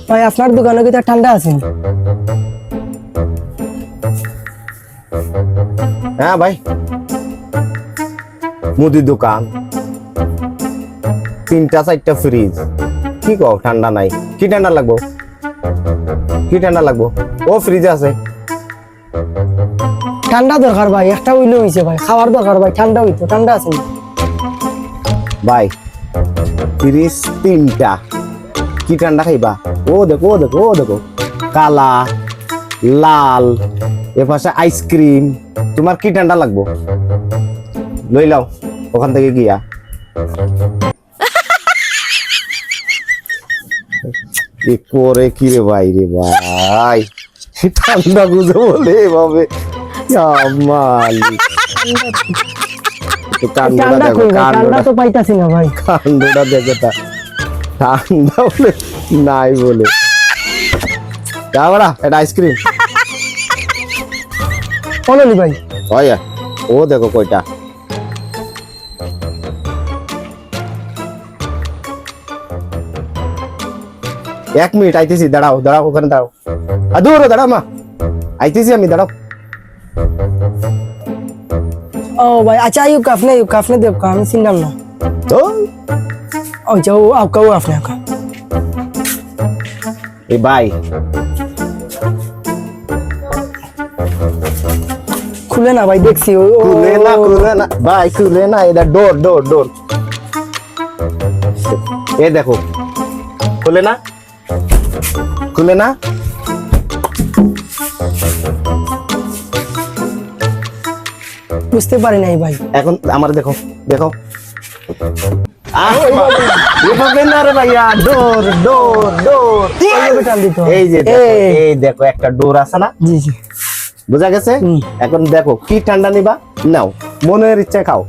ভাই আপনার দোকানে কি ঠান্ডা আছে? হ্যাঁ ভাই, মুদির দোকান, 3টা 4টা ফ্রিজ। কি কও ঠান্ডা নাই? কি ঠান্ডা লাগবো? কি ঠান্ডা লাগবো? ও ফ্রিজে আছে। ঠান্ডা দরকার ভাই, একটা হইলে হইছে ভাই, খাওয়ার দরকার ভাই, ঠান্ডা হইতো, ঠান্ডা আছে ভাই ফ্রিজ 3টা, কি ঠান্ডা খাইবা? ও দেখো, ও দেখো, ও দেখো, কালা, লাল, এপাশে আইসক্রিম। তোমার কি ঠান্ডা লাগবো? লই লাও ওখান থেকে গিয়া। কি করে কি রে ভাই, রে ভাই ঠান্ডা বুঝে বলে এভাবে মালিক। ঠান্ডা কই ভাই, ঠান্ডা তো পাইতাছি না ভাই। কান্ডটা দেখো, ঠান্ডা বলে নাই বলে। যাবড়া এটা আইসক্রিম বললি ভাই। হয় ও দেখো কয়টা। এক মিনিট আইতেছি, দাঁড়াও দাঁড়াও, ওখানে দাঁড়াও, দূর দাঁড়াও মা, আইতেছি আমি, দাঁড়াও। ও ভাই আচ্ছা, আয়ুব কাফনে দেব কা, আমি চিনলাম না। তো ও যাও আউকা ও আপনি আউকা। এই ভাই খুলে না ভাই, দেখছি খুলে না, খুলে না ভাই, খুলে না, এটা ডোর ডোর ডোর। এ দেখো, খুলে না, খুলে না। বুঝতে পারি নাই ভাই। এখন আমার দেখো, দেখো এভাবে না রে ভাইয়া, ডোর ডোর ডোর। এইভাবে টান দিতে হয়। এই যে দেখো, এই দেখো একটা ডোর আছে না? জি জি বুঝা গেছে? এখন দেখো কি ঠান্ডা নিবা, নাও মনের ইচ্ছা খাও।